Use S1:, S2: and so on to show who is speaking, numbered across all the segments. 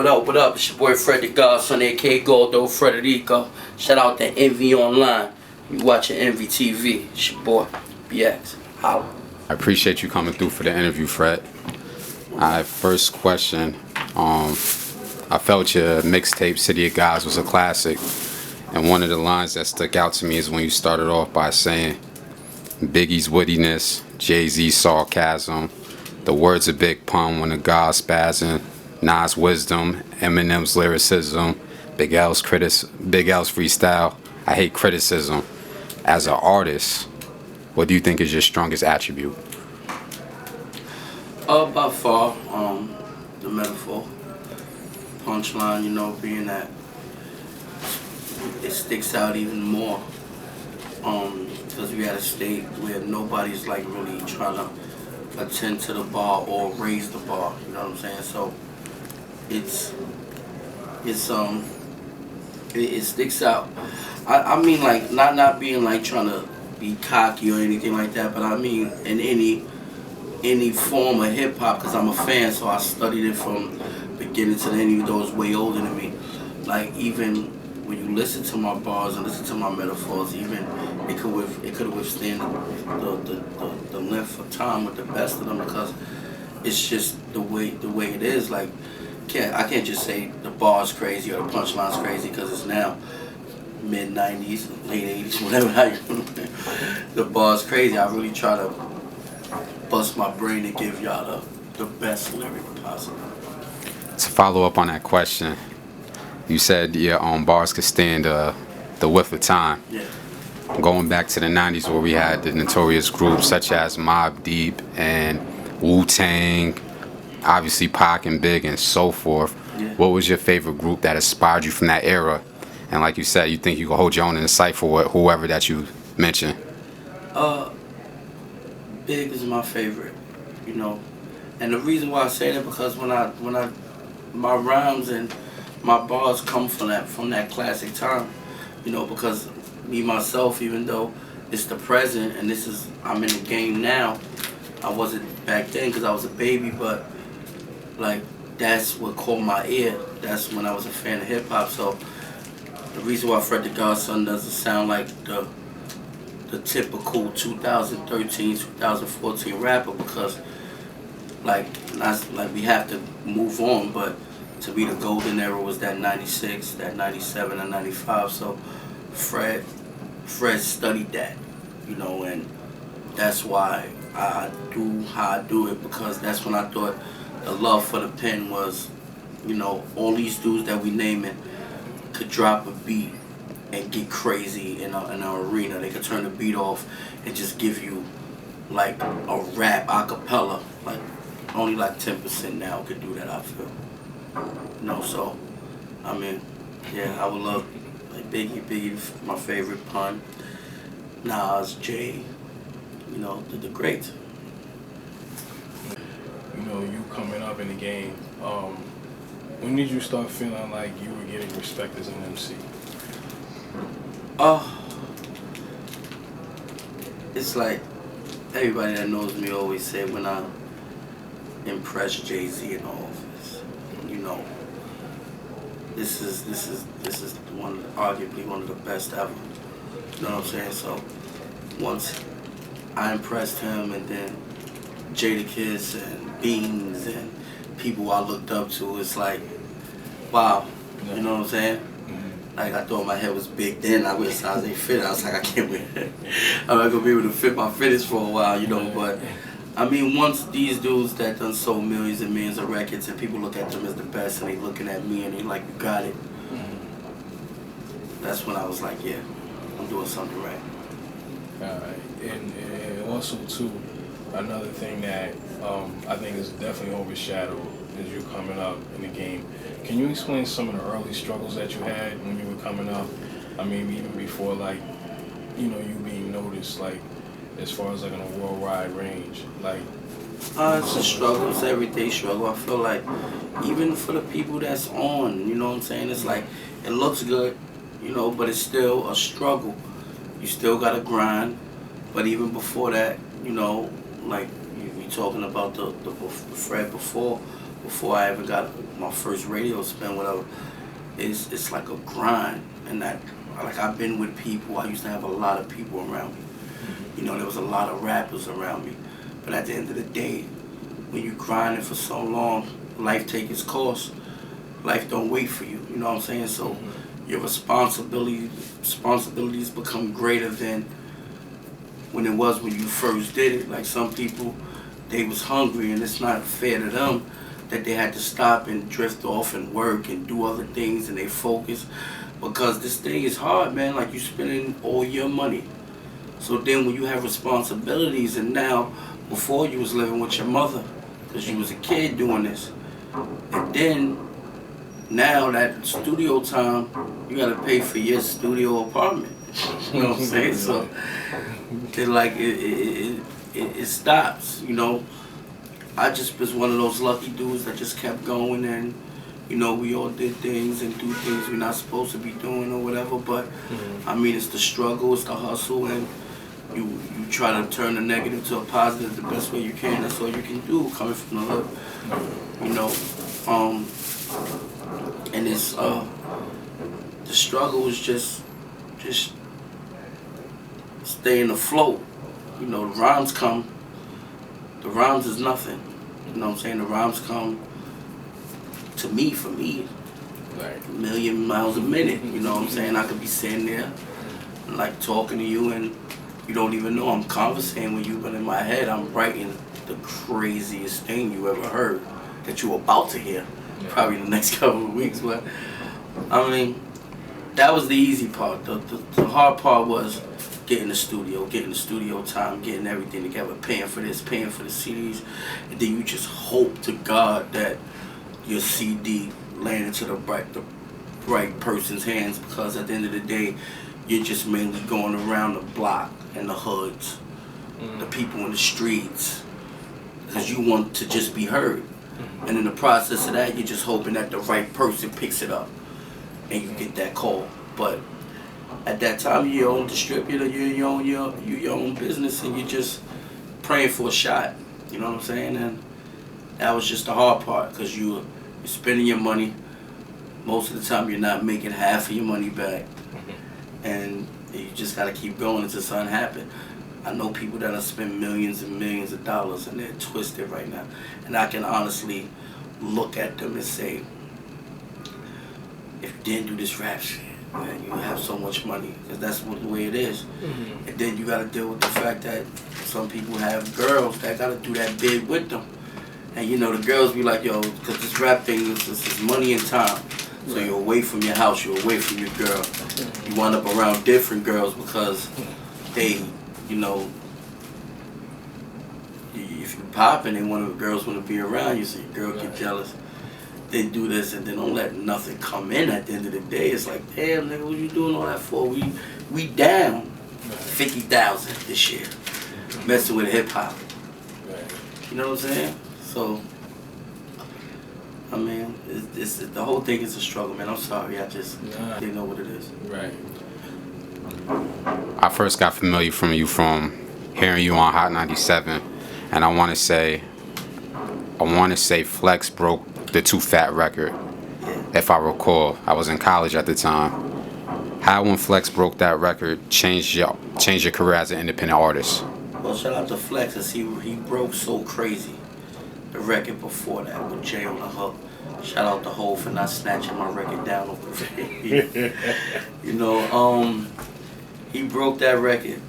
S1: what up, what up? It's your boy Fred The Godson, aka Goldo Frederico. Shout out to Envy Online. You watching Envy TV. It's your boy, BX. Holla.
S2: I appreciate you coming through for the interview, Fred. Alright, first question. I felt your mixtape City of Gods was a classic, and one of the lines that stuck out to me is when you started off by saying Biggie's wittiness, Jay-Z's sarcasm, the words of Big Pun when the God spazzing, Nas' wisdom, Eminem's lyricism, Big L's freestyle. I hate criticism. As an artist, what do you think is your strongest attribute?
S1: By far, the metaphor, punchline, being that it sticks out even more. Because we at a state where nobody's like really trying to attend to the bar or raise the bar, you know what I'm saying? So it sticks out. I mean, like not being like trying to be cocky or anything like that, but I mean in any form of hip hop, because I'm a fan, so I studied it from beginning to the end. Even though it's way older than me, like even when you listen to my bars and listen to my metaphors, even it could withstand the length of time with the best of them, because it's just the way it is. Like I can't just say the bar's crazy or the punchline's crazy, because it's now mid 90s, late 80s, whatever. The bar's crazy. I really try to bust my brain and give y'all the best lyric possible.
S2: To follow up on that question, you said your bars could stand the width of time.
S1: Yeah.
S2: Going back to the 90s, where we had the notorious groups such as Mobb Deep and Wu-Tang, obviously Pac and Big and so forth.
S1: Yeah.
S2: What was your favorite group that inspired you from that era? And like you said, you think you can hold your own in the cypher with whoever that you mentioned?
S1: Big is my favorite, and the reason why I say that, because when I my rhymes and my bars come from that classic time, because me myself, even though it's the present and I'm in the game now, I wasn't back then because I was a baby, but like that's what caught my ear. That's when I was a fan of hip hop. So the reason why Fred The Godson doesn't sound like the typical 2013, 2014 rapper, because like we have to move on, but to me the golden era was that 96, that 97 and 95. So Fred studied that, and that's why I do how I do it, because that's when I thought the love for the pen was, all these dudes that we naming could drop a beat and get crazy in an arena. They could turn the beat off and just give you like a rap a cappella. Like only like 10% now could do that, I feel. So I mean, yeah, I would love like Biggie, my favorite, Pun, Nas, Jay, the greats.
S3: You coming up in the game, when did you start feeling like you were getting respect as an MC?
S1: It's like everybody that knows me always say when I impress Jay-Z in the office, this is arguably one of the best ever. You know what I'm saying? So once I impressed him, and then Jadakiss and Beans and people I looked up to, it's like, wow, you know what I'm saying? Like I thought my head was big then. I wish size ain't fit. I was like, I can't wear it. I'm not gonna be able to fit my fittest for a while, But I mean, once these dudes that done sold millions and millions of records, and people look at them as the best, and they looking at me and they like, you got it. That's when I was like, yeah, I'm doing something right.
S3: And also too, another thing that I think is definitely overshadowed is you coming up in the game. Can you explain some of the early struggles that you had when you were coming up? I mean, even before you being noticed, as far as on a worldwide range,
S1: it's a struggle. It's an everyday struggle. I feel like even for the people that's on, you know what I'm saying? It's like it looks good, but it's still a struggle. You still gotta grind. But even before that, like you talking about the Fred before I ever got my first radio spin, whatever. It's like a grind, and that like I've been with people. I used to have a lot of people around me. You know, there was a lot of rappers around me. But at the end of the day, when you grinding for so long, life take its course. Life don't wait for you. You know what I'm saying? So your responsibilities become greater than when it was when you first did it. Like some people, they was hungry, and it's not fair to them that they had to stop and drift off and work and do other things, and they focus, because this thing is hard, man. Like, you spending all your money. So then when you have responsibilities, and now before you was living with your mother because you was a kid doing this, and then now that studio time, you gotta pay for your studio apartment. You know what I'm saying? So it stops, you know. I just was one of those lucky dudes that just kept going, and you know, we all did things and do things we're not supposed to be doing or whatever, but I mean, it's the struggle, it's the hustle, and you try to turn the negative to a positive the best way you can. That's all you can do coming from the hood, you know. And it's the struggle is just staying afloat. You know, the rhymes come. The rhymes is nothing. You know what I'm saying? The rhymes come to me, for me,
S3: Right.
S1: a million miles a minute. You know what I'm saying? I could be sitting there, like, talking to you, and you don't even know I'm conversating with you, but in my head I'm writing the craziest thing you ever heard that you're about to hear, probably in the next couple of weeks. But I mean, that was the easy part. The hard part was getting the studio time, getting everything together, paying for this, paying for the CDs, and then you just hope to God that your CD land into the right person's hands, because at the end of the day, you're just mainly going around the block and the hoods, the people in the streets, because you want to just be heard. And in the process of that, you're just hoping that the right person picks it up and you get that call. But at that time, you're your own distributor, you're your own business, and you're just praying for a shot. You know what I'm saying? And that was just the hard part, because you're spending your money. Most of the time, you're not making half of your money back, and you just gotta keep going until something happens. I know people that have spent millions and millions of dollars, and they're twisted right now. And I can honestly look at them and say, if you didn't do this rap shit, man, you have so much money, because that's the way it is. And then you gotta deal with the fact that some people have girls that gotta do that bid with them. And you know, the girls be like, yo, because this rap thing is money and time. So you're away from your house, you're away from your girl. You wind up around different girls because they, you know, if you popping and one of the girls want to be around you, so your girl get jealous. They do this, and then don't let nothing come in. At the end of the day, it's like, damn, nigga, what you doing all that for? We down 50,000 this year, messing with hip hop. You know what I'm saying? So, I mean, it's the whole thing is a struggle, man. I'm sorry, I just didn't know what it is.
S3: Right.
S2: I first got familiar from you from hearing you on Hot 97, and I want to say Flex broke the Too Fat record. If I recall, I was in college at the time. How, when Flex broke that record, changed your career as an independent artist?
S1: Well, shout out to Flex, cause he broke So Crazy, the record before that with Jay on the hook. Shout out to Hov for not snatching my record down off the You know, he broke that record,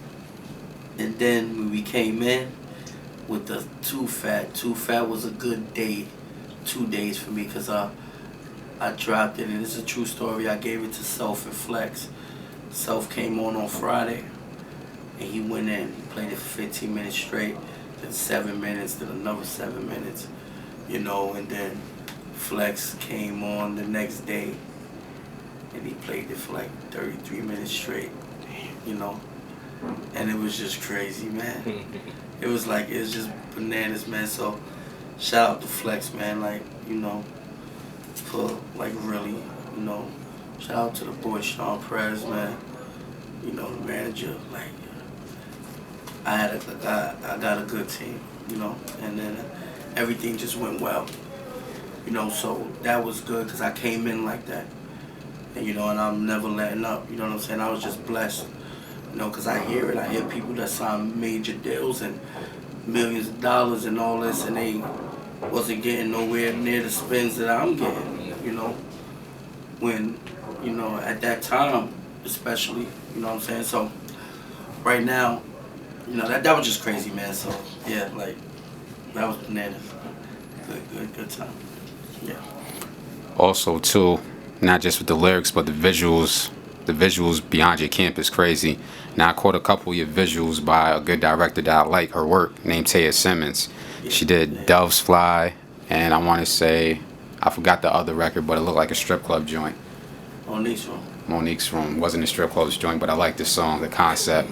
S1: and then when we came in with the Too Fat was a good day, 2 days for me, because I dropped it, and it's a true story. I gave it to Self and Flex. Self came on Friday, and he went in. He played it for 15 minutes straight, then 7 minutes, then another 7 minutes, you know, and then Flex came on the next day, and he played it for like 33 minutes straight, you know, and it was just crazy, man. It was just bananas, man. So shout out to Flex, man, like, you know, for like really, you know, shout out to the boy Sean Perez, man, you know, the manager. Like, I got a good team, you know, and then everything just went well. You know, so that was good because I came in like that. And, you know, and I'm never letting up. You know what I'm saying? I was just blessed. You know, because I hear it. I hear people that sign major deals and millions of dollars and all this, and they wasn't getting nowhere near the spins that I'm getting. You know, when, you know, at that time, especially, you know what I'm saying? So, right now, you know, that was just crazy, man. So, yeah, like, that was bananas. Good time. Yeah.
S2: Also, too, not just with the lyrics, but the visuals. The visuals behind your camp is crazy. Now, I caught a couple of your visuals by a good director that I like her work, named Taya Simmons. She did Doves Fly, and I want to say, I forgot the other record, but it looked like a strip club joint.
S1: Monique's Room.
S2: Monique's Room. Wasn't a strip club's joint, but I like this song, the concept.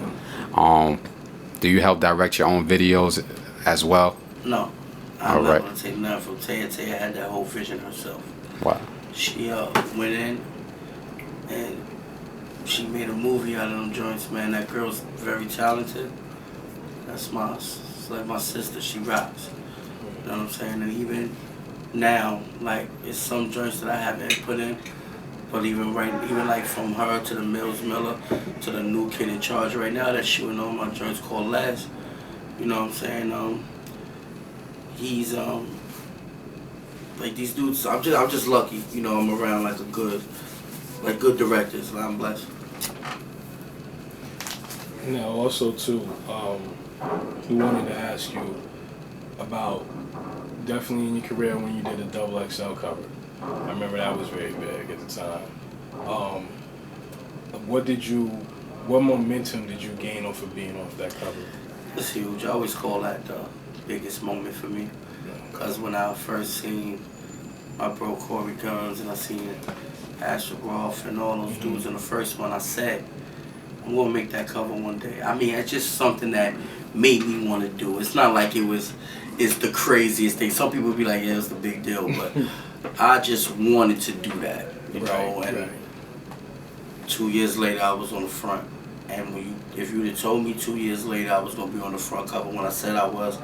S2: Do you help direct your own videos as well?
S1: No. I'm not going to take nothing from Taya. Taya had that whole vision herself.
S2: Wow.
S1: She went in and she made a movie out of them joints, man. That girl's very talented. It's like my sister. She rocks. You know what I'm saying? And even now, like, it's some joints that I haven't put in, but even like from her to the Mills Miller to the new kid in charge right now that's shooting all my joints called Last. You know what I'm saying? He's like these dudes. I'm just lucky. You know, I'm around like good directors. And I'm blessed.
S3: Now, also too, we wanted to ask you about definitely in your career when you did a XXL cover. I remember that was very big at the time. What momentum did you gain off of being off that cover?
S1: It's huge. I always call that the biggest moment for me. Because when I first seen my bro Corey Guns and I seen Asher Roth and all those dudes in the first one, I said, I'm going to make that cover one day. I mean, it's just something that made me want to do. It's not like it's the craziest thing. Some people be like, yeah, it's the big deal. But I just wanted to do that, you know. And 2 years later, I was on the front. And if you'd have told me 2 years later I was going to be on the front cover when I said I was,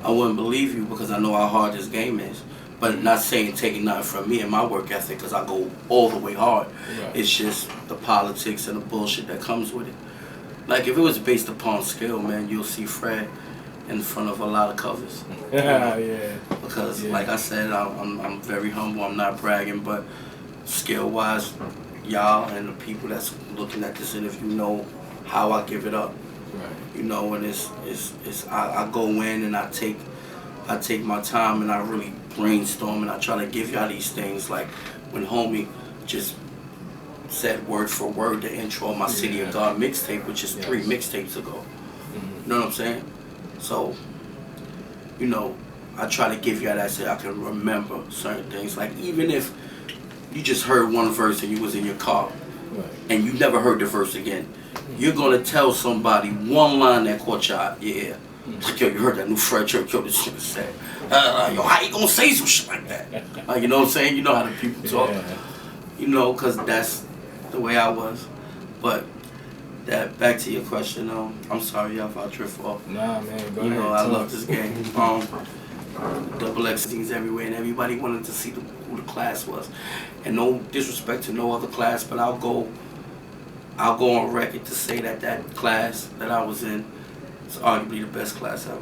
S1: I wouldn't believe you because I know how hard this game is. But not saying taking nothing from me and my work ethic because I go all the way hard. Right. It's just the politics and the bullshit that comes with it. Like if it was based upon skill, man, you'll see Fred in front of a lot of covers.
S3: Yeah.
S1: Because like I said, I'm very humble. I'm not bragging, but skill-wise, y'all and the people that's looking at this interview know how I give it up. Right. You know, and I go in and I take my time and I really brainstorm and I try to give y'all these things. Like when homie just said word for word the intro of my City of God mixtape, which is 3 mixtapes ago. You know what I'm saying? So, you know, I try to give y'all that so I can remember certain things. Like even if you just heard one verse and you was in your car and you never heard the verse again, you're gonna tell somebody one line that caught your ear. Like, yo, you heard that new Fred Church, yo, this shit is sad. Yo, how you gonna say some shit like that? Like, you know what I'm saying? You know how the people talk. You know, because that's the way I was. But that back to your question, I'm sorry, y'all, if I drift off.
S3: Nah, man, go ahead.
S1: You know, I love this game. XXL things everywhere, and everybody wanted to see who the class was. And no disrespect to no other class, but I'll go on record to say that class that I was in is arguably the best class ever.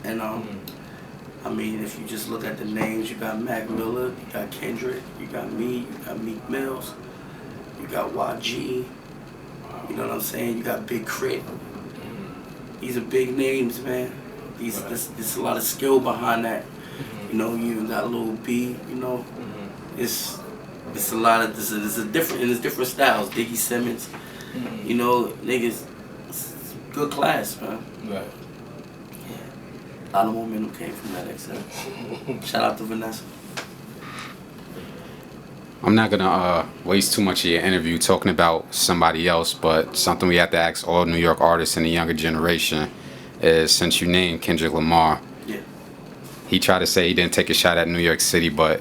S1: And I mean, if you just look at the names, you got Mac Miller, you got Kendrick, you got me, you got Meek Mills, you got YG. You know what I'm saying? You got Big Crit. These are big names, man. There's a lot of skill behind that. You know, you even got Lil B. You know, it's a lot of there's different styles. Diggy Simmons. You know, niggas, it's good class, man.
S3: Right.
S1: Yeah. A lot of momentum came from that XL. Shout out to Vanessa.
S2: I'm not gonna waste too much of your interview talking about somebody else, but something we have to ask all New York artists in the younger generation is, since you named Kendrick Lamar, he tried to say he didn't take a shot at New York City, but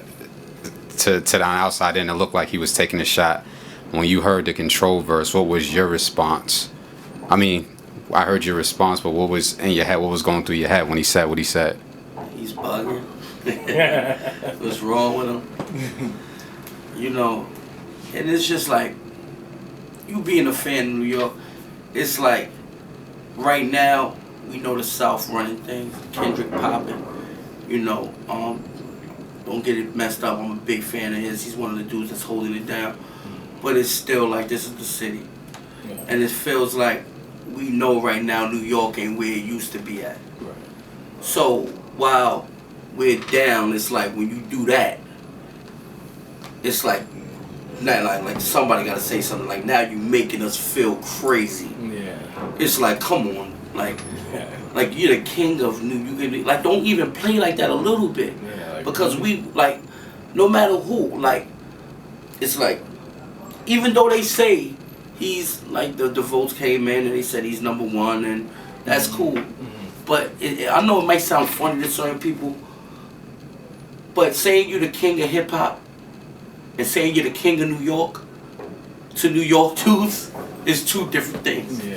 S2: to the outside in, it looked like he was taking a shot. When you heard the Control verse, what was your response? I mean, I heard your response, but what was in your head? What was going through your head when he said what he said?
S1: He's bugging. What's wrong with them? You know, and it's just like, you being a fan of New York, it's like, right now, we know the South running things. Kendrick popping, you know. Don't get it messed up. I'm a big fan of his. He's one of the dudes that's holding it down. But it's still like, this is the city.
S3: Yeah.
S1: And it feels like we know right now New York ain't where it used to be at.
S3: Right.
S1: So while we're down, it's like when you do that, it's like, like somebody gotta say something. Like, now you making us feel crazy.
S3: Yeah.
S1: It's like, come on, like,
S3: Yeah.
S1: like you're the king of New. You can like, don't even play like that a little bit,
S3: Like,
S1: because we like, no matter who, like, it's like, even though they say he's like the votes came in and they said he's #1 and that's cool, but I know it might sound funny to certain people, but saying you're the king of hip hop and saying you're the king of New York to New York dudes is two different things.
S3: Yeah.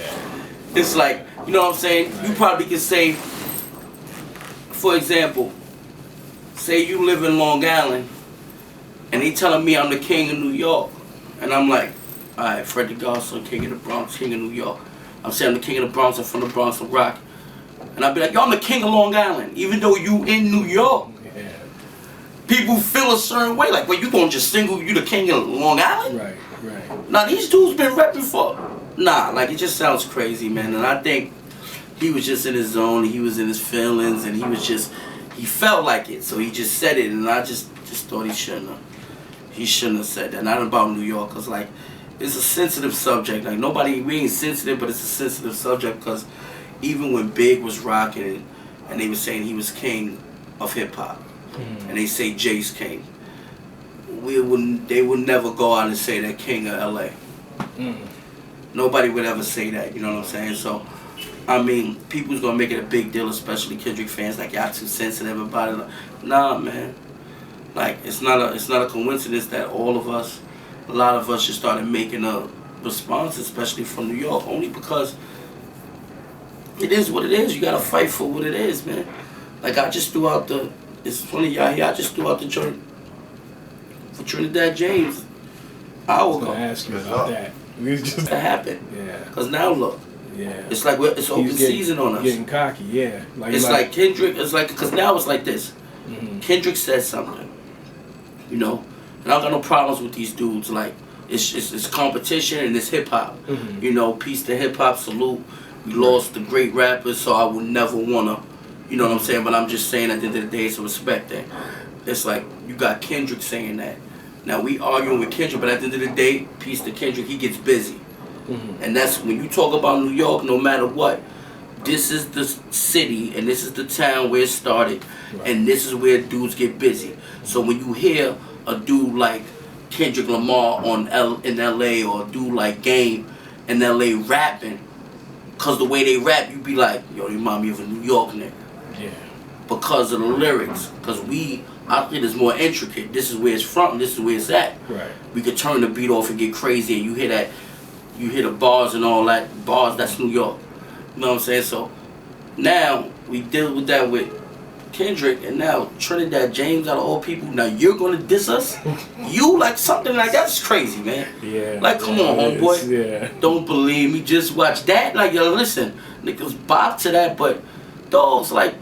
S1: It's like, you know what I'm saying? You probably can say, for example, say you live in Long Island and they telling me I'm the king of New York, and I'm like, alright, Fred The Godson, king of the Bronx, king of New York. I'm saying I'm the king of the Bronx, I'm from the Bronx, I'm rock. And I'll be like, yo, I'm the king of Long Island, even though you in New York.
S3: Yeah.
S1: People feel a certain way, like, well, you gonna just single you the king of Long Island?
S3: Right. Right.
S1: Now these dudes been repping for, like, it just sounds crazy, man. And I think he was just in his zone, he was in his feelings, and he felt like it, so he just said it, and I just thought he shouldn't have said that. Not about New York, cause like, it's a sensitive subject. Like, we ain't sensitive, but it's a sensitive subject, because even when Big was rocking it, and they were saying he was king of hip hop, and they say Jay's king, they would never go out and say they're king of LA. Nobody would ever say that, you know what I'm saying? So, I mean, people's gonna make it a big deal, especially Kendrick fans, like, y'all too sensitive about it. Nah, man. Like, it's not a coincidence that a lot of us just started making a response, especially from New York, only because it is what it is. You gotta fight for what it is, man. Like, I just threw out it's funny, y'all here, I just threw out the joint for Trinidad James an hour
S3: I was
S1: ago.
S3: gonna ask you about that. We was just
S1: That happened.
S3: Yeah.
S1: Cause now look,
S3: Yeah.
S1: it's like it's open season on us.
S3: Getting cocky, yeah.
S1: It's like Kendrick. It's like, cause now it's like this.
S3: Mhm.
S1: Kendrick said something, you know, and I got no problems with these dudes. Like, it's competition and it's hip hop.
S3: Mhm.
S1: You know, peace to hip hop. Salute. We lost the great rappers, so I would never wanna, you know what I'm saying. But I'm just saying, at the end of the day, it's a respect thing. It's like, you got Kendrick saying that. Now we arguing with Kendrick, but at the end of the day, peace to Kendrick. He gets busy. And that's when you talk about New York, no matter what, this is the city and this is the town where it started, and this is where dudes get busy. So when you hear a dude like Kendrick Lamar in LA, or a dude like Game in LA rapping, cause the way they rap, you be like, yo, they remind me of a New York nigga.
S3: Yeah.
S1: Because of the lyrics, cause I think it's more intricate. This is where it's from, this is where it's at.
S3: Right.
S1: We could turn the beat off and get crazy, and you hear that. You hear the bars and all that. Bars, that's New York. You know what I'm saying? So now we deal with that with Kendrick, and now Trinidad James, out of all people, now you're gonna diss us? You, like, something like that's crazy, man.
S3: Yeah.
S1: Like, come on, homeboy.
S3: Yeah.
S1: Don't believe me, just watch that. Like, yo, listen, niggas bop to that, but dogs, like,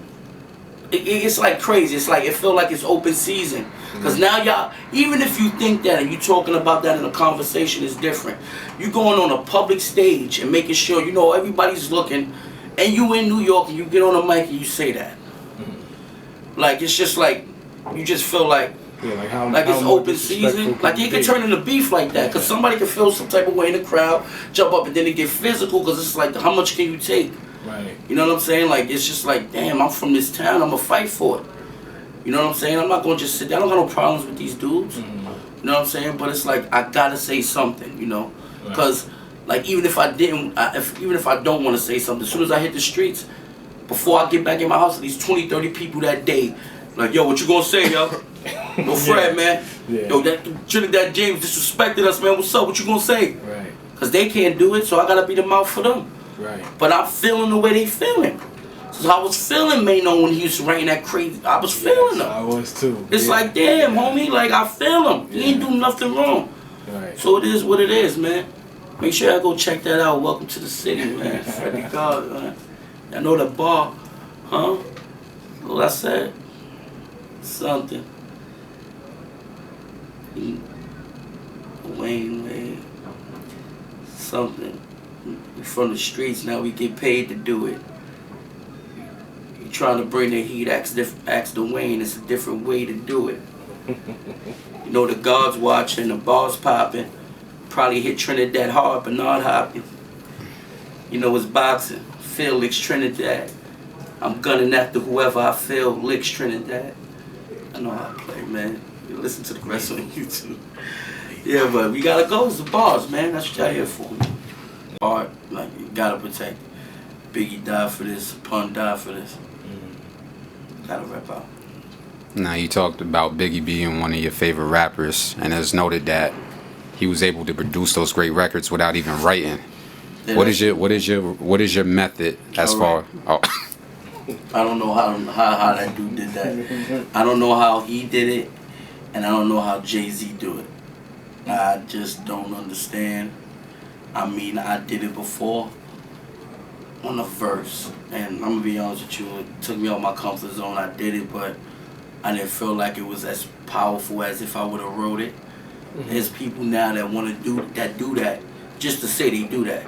S1: it's like crazy. It's like, it feel like it's open season. Because now y'all, even if you think that and you talking about that in a conversation, is different. You going on a public stage and making sure, you know, everybody's looking, and you in New York and you get on a mic and you say that. Like, it's just like, you just feel like,
S3: like
S1: it's open season. Like, it could turn into beef like that. Because somebody can feel some type of way in the crowd, jump up, and then it get physical, because it's like, how much can you take?
S3: Right.
S1: You know what I'm saying? Like, it's just like, damn, I'm from this town, I'm gonna fight for it. You know what I'm saying? I'm not gonna just sit there. I don't got no problems with these dudes. You know what I'm saying? But it's like, I gotta say something, you know? Because, like, even if I don't want to say something, as soon as I hit the streets, before I get back in my house, at least 20, 30 people that day, like, yo, what you gonna say, yo? Yo, Fred, man.
S3: Yeah.
S1: Yo, that Trinidad James disrespected us, man. What's up? What you gonna say?
S3: Right.
S1: Because they can't do it, so I gotta be the mouth for them.
S3: Right.
S1: But I'm feeling the way they feeling. So I was feeling Mano when he used to rain that crazy. I was feeling him.
S3: I was too.
S1: It's like, damn, homie, like I feel him. He ain't do nothing wrong.
S3: Right.
S1: So it is what it is, man. Make sure y'all go check that out. Welcome to the city, man. Fred The Godson, man. I know the bar, huh? What I said? Something. Wayne. Something. We from the streets, now we get paid to do it. You trying to bring the heat, ask Dwayne, it's a different way to do it. You know, the guards watching, the bars popping. Probably hit Trinidad hard, but not hopping. You know, it's boxing. Phil licks Trinidad. I'm gunning after whoever I feel licks Trinidad. I know how I play, man. You listen to the rest on YouTube. Yeah, but we gotta go. It's the bars, man. That's what y'all here for. Art, like, you gotta protect it. Biggie died for this. Pun died for this. Gotta rep out.
S2: Now, you talked about Biggie being one of your favorite rappers, and it's noted that he was able to produce those great records without even writing.
S1: Yeah.
S2: What is your method as far? Oh.
S1: I don't know how that dude did that. I don't know how he did it, and I don't know how Jay-Z do it. I just don't understand. I mean, I did it before on a verse, and I'm gonna be honest with you, it took me out of my comfort zone. I did it, but I didn't feel like it was as powerful as if I would have wrote it. There's people now that want to do that just to say they do that.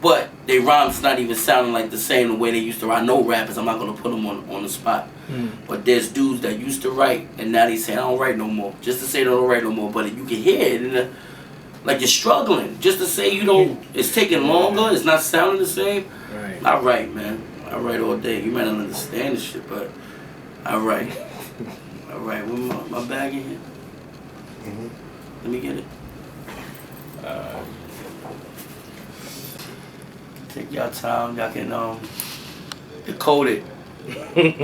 S1: But their rhymes not even sounding like the same the way they used to write. I know rappers, I'm not going to put them on the spot. But there's dudes that used to write, and now they say, I don't write no more. Just to say they don't write no more. But you can hear it, like you're struggling. Just to say you don't, it's taking longer, it's not sounding the same.
S3: Right.
S1: I write, man. I write all day. You might not understand this shit, but I write. I write. With my bag in here? Let me get it. Take y'all time. Y'all can decode it.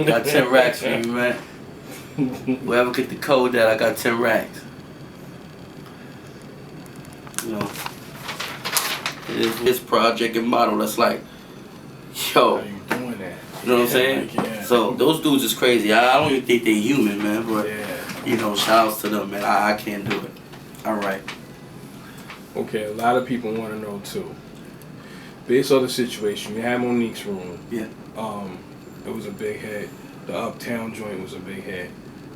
S1: Got 10 racks for you, man. Whoever could decode that, I got 10 racks. You know, it is his project and model. That's like, yo.
S3: How you doing that?
S1: You know what I'm saying?
S3: Like, yeah.
S1: So those dudes is crazy. I don't even think they're human, man. But
S3: Yeah.
S1: you know, shout outs to them, man. I can't do it. All right.
S3: Okay, a lot of people want to know too. Based on the situation, you had Monique's room.
S1: Yeah.
S3: It was a big hit. The Uptown joint was a big hit.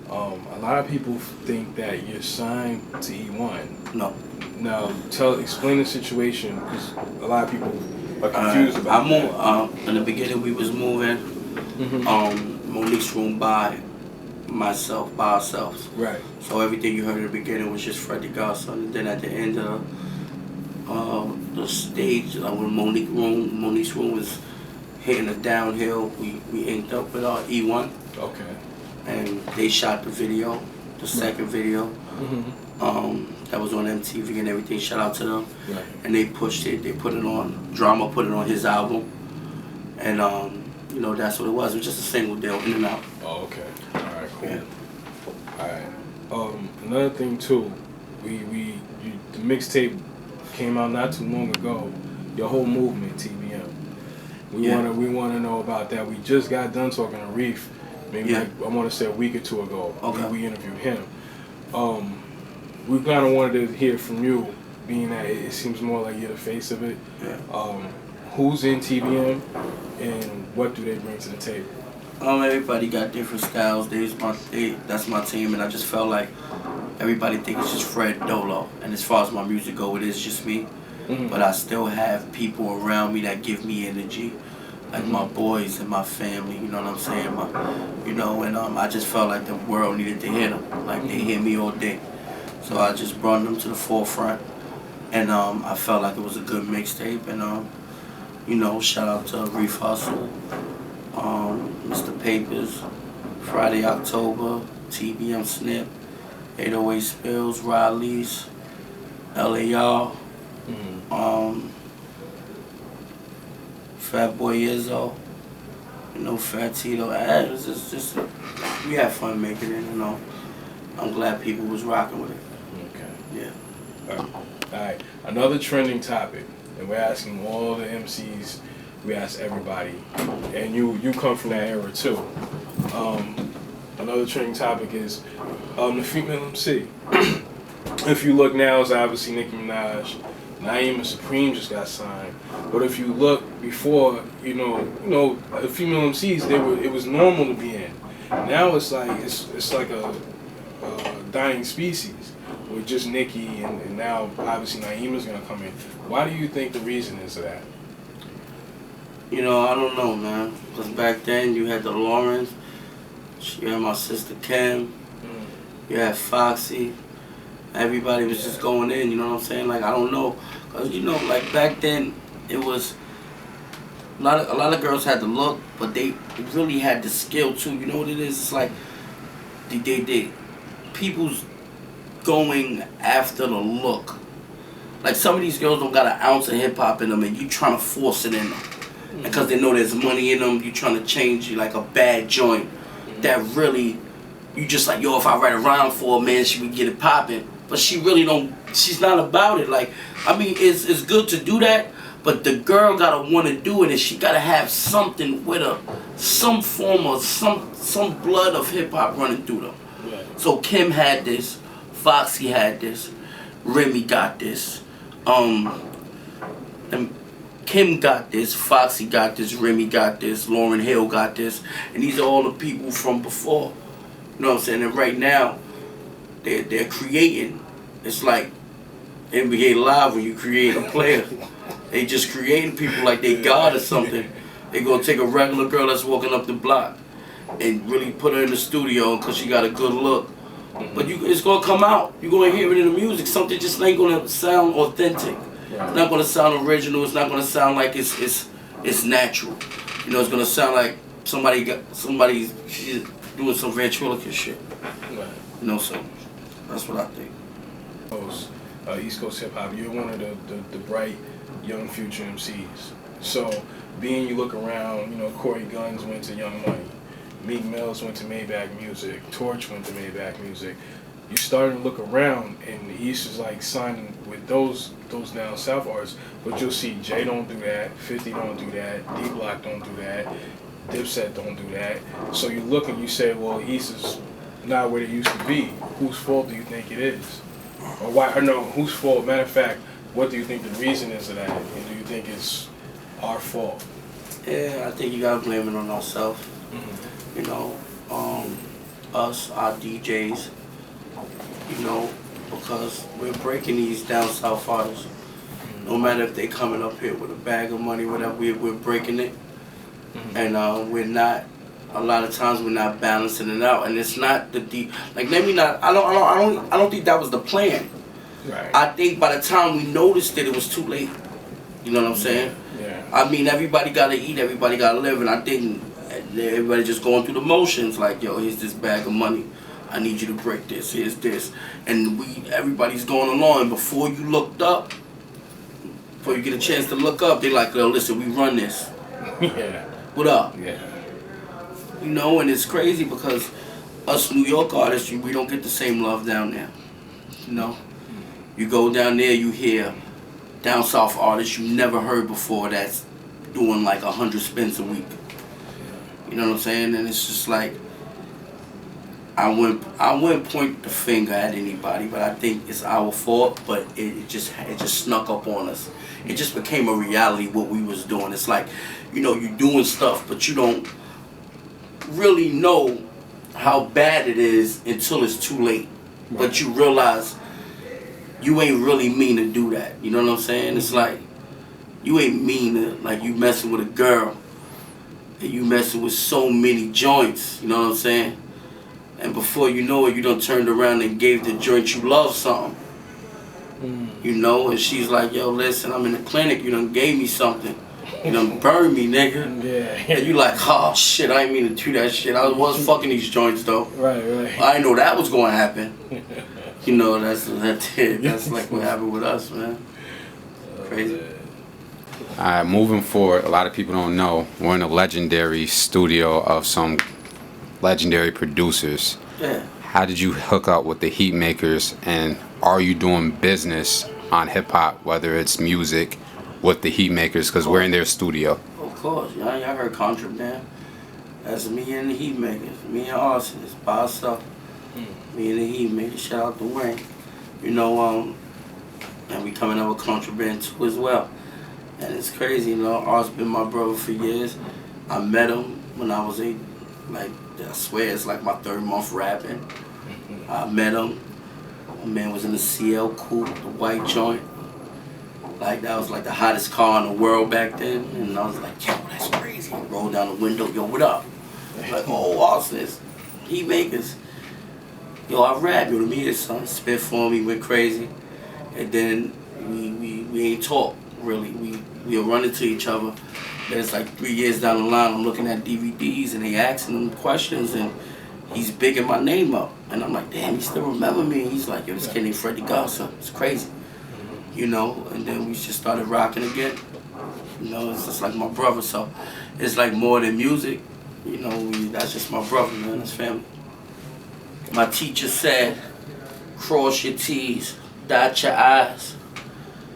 S3: A lot of people think that you're signed to E1.
S1: No.
S3: Now, explain the situation, because a lot of people are confused about that.
S1: In the beginning, we was moving Monique's room by ourselves.
S3: Right.
S1: So everything you heard in the beginning was just Fred The Godson. And then at the end of the stage, when Monique's room was hitting a downhill, we inked up with our E1.
S3: Okay.
S1: And they shot the video, the second video. That was on MTV and everything. Shout out to them.
S3: Right.
S1: And they pushed it. They put it on. Drama put it on his album. And you know, that's what it was. It was just a single deal, in and out.
S3: Oh, okay. All right, cool.
S1: Yeah.
S3: All right. Another thing too, the mixtape came out not too long ago. Your whole movement, TBM. We wanna know about that. We just got done talking to Reef. Maybe I want to say a week or two ago.
S1: Okay.
S3: We interviewed him. We kind of wanted to hear from you, being that it seems more like you're the face of it.
S1: Yeah.
S3: Who's in TBM and what do they bring to the table?
S1: Everybody got different styles. That's my team, and I just felt like everybody think it's just Fred Dolo. And as far as my music go, it is just me. But I still have people around me that give me energy, like my boys and my family. You know what I'm saying? I just felt like the world needed to hear them. Like they hear me all day, so I just brought them to the forefront. And I felt like it was a good mixtape. And shout out to Reef Hustle, Mr. Papers, Friday October, TBM Snip, 808 Spills, Riley's, LAR, Fat Boy Izzo, Fat Tito. It was just we had fun making it. I'm glad people was rocking with it.
S3: Okay.
S1: Yeah.
S3: All right. Another trending topic, and we're asking all the MCs we ask everybody, and you come from that era too. Another trending topic is the female MC. If you look now, it's obviously Nicki Minaj. Naima Supreme just got signed. But if you look before, you know, the female MCs, it was normal to be in. Now it's like a dying species with just Nicki, and now obviously Naima's gonna come in. Why do you think the reason is of that?
S1: You know, I don't know, man. Because back then you had the Laurens, you had my sister Kim, you had Foxy. Everybody was just going in, you know what I'm saying? Like, I don't know. Because, you know, like back then, it was, a lot of girls had the look, but they really had the skill too. You know what it is? It's like, people's going after the look. Like, some of these girls don't got an ounce of hip hop in them, and you trying to force it in them. Because they know there's money in them, you trying to change you like a bad joint that really, you just like, yo, if I write a rhyme for her, man, she would get it popping. But she really don't, she's not about it. Like, I mean, it's good to do that, but the girl gotta want to do it, and she gotta have something with her, some form of, some blood of hip hop running through them. So Kim had this, Foxy had this, Remy got this, and Kim got this, Foxy got this, Remy got this, Lauryn Hill got this, and these are all the people from before. You know what I'm saying? And right now, they're creating. It's like NBA Live when you create a player. They just creating people like they God or something. They gonna take a regular girl that's walking up the block and really put her in the studio because she got a good look. But it's gonna come out. You're gonna hear it in the music. Something just ain't gonna sound authentic. It's not gonna sound original. It's not gonna sound like it's natural. You know, it's gonna sound like somebody's doing some ventriloquist shit. You know, so that's what I think.
S3: East Coast hip hop, you're one of the bright young future MCs. So, being you look around, you know, Corey Guns went to Young Money, Meek Mills went to Maybach Music, Torch went to Maybach Music. You started to look around, and the East is like signing with those down south artists, but you'll see Jay don't do that, 50 don't do that, D Block don't do that, Dipset don't do that. So you look and you say, well, East is not where it used to be. Whose fault do you think it is? Or why? Or no, whose fault? Matter of fact, what do you think the reason is of that? And do you think it's our fault?
S1: Yeah, I think you gotta blame it on ourselves. You know, us, our DJs. You know, because we're breaking these down south artists. No matter if they coming up here with a bag of money, whatever, we're breaking it, and we're not. A lot of times we're not balancing it out, and it's not the deep. Like, maybe not. I don't think that was the plan.
S3: Right.
S1: I think by the time we noticed it was too late. You know what I'm saying?
S3: Yeah.
S1: I mean, everybody gotta eat, everybody gotta live, and I think everybody just going through the motions. Like, yo, here's this bag of money. I need you to break this. Here's this, and everybody's going along. And before you looked up, before you get a chance to look up, they like, yo, listen, we run this.
S3: Yeah.
S1: What up?
S3: Yeah.
S1: You know, and it's crazy because us New York artists, we don't get the same love down there. You know, you go down there, you hear down south artists you never heard before that's doing like 100 spins a week. You know what I'm saying? And it's just like, I wouldn't point the finger at anybody, but I think it's our fault. But it just snuck up on us. It just became a reality what we was doing. It's like, you know, you doing stuff, but you don't really know how bad it is until it's too late. Right. But you realize you ain't really mean to do that. You know what I'm saying? It's like, you ain't mean to, like, you messing with a girl and you messing with so many joints. You know what I'm saying? And before you know it, you done turned around and gave the joint you love something. You know, and she's like, yo, listen, I'm in the clinic, you done gave me something. You done burned me, nigga. Yeah. And you like, oh shit, I ain't mean to do that shit. I was fucking these joints though.
S3: Right.
S1: I didn't know that was gonna happen. You know, that's like what happened with us, man. Crazy.
S2: Alright, moving forward, a lot of people don't know, we're in a legendary studio of some legendary producers.
S1: Yeah.
S2: How did you hook up with the Heat Makers, and are you doing business on hip hop, whether it's music, with the Heat Makers, because we're in their studio?
S1: course. Y'all heard Contraband. That's me and the Heat Makers. Me and Arsonist by ourselves. Me and the Heat Makers. Shout out to Wayne. You know, and we coming out with Contraband too as well. And it's crazy, you know. Ars been my brother for years. I met him when I was I swear it's like my 3rd month rapping. I met him. My man was in the CL Coupe, the white joint. Like, that was like the hottest car in the world back then. And I was like, yo, that's crazy. Roll down the window, yo, what up? Like, oh, Arsonist, Heat Makers. Yo, I rap, yo, the media son. Spit for me, went crazy. And then we ain't talk, really. We'll run into each other. Then it's like 3 years down the line, I'm looking at DVDs and they asking him questions and he's bigging my name up. And I'm like, damn, he still remember me. And he's like, yo, this kid named Fred The Godson. It's crazy. You know, and then we just started rocking again. You know, it's just like my brother, so it's like more than music. You know, that's just my brother, man, that's family. My teacher said, cross your T's, dot your I's.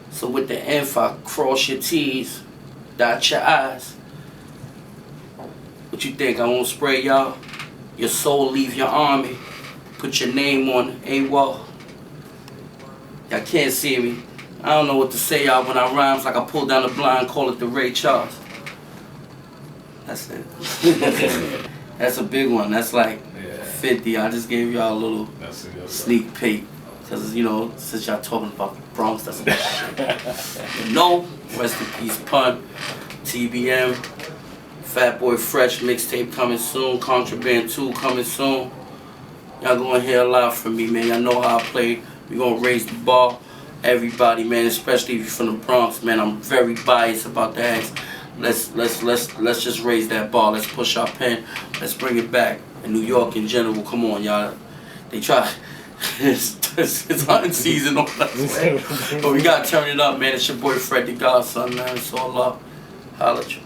S1: So with the F, I cross your T's, dot your I's. What you think, I won't spray y'all? Your soul leave your army. Put your name on AWOL. Y'all can't see me. I don't know what to say, y'all. When I rhymes, like I pull down the blind, call it the Ray Charles. That's it. That's a big one. That's like 50. I just gave y'all a little sneak peek. Because, you know, since y'all talking about the Bronx, that's my shit. You know, rest in peace, Pun, TBM, Fat Boy Fresh mixtape coming soon, Contraband 2 coming soon. Y'all gonna hear a lot from me, man. Y'all know how I play. We gonna raise the bar. Everybody, man, especially if you're from the Bronx, man, I'm very biased about the acts. Let's just raise that bar. Let's push our pen. Let's bring it back. And New York in general, come on, y'all. They try. It's hunting season on us, man. But we gotta turn it up, man. It's your boy Fred The Godson, man. It's all love. Holla at you.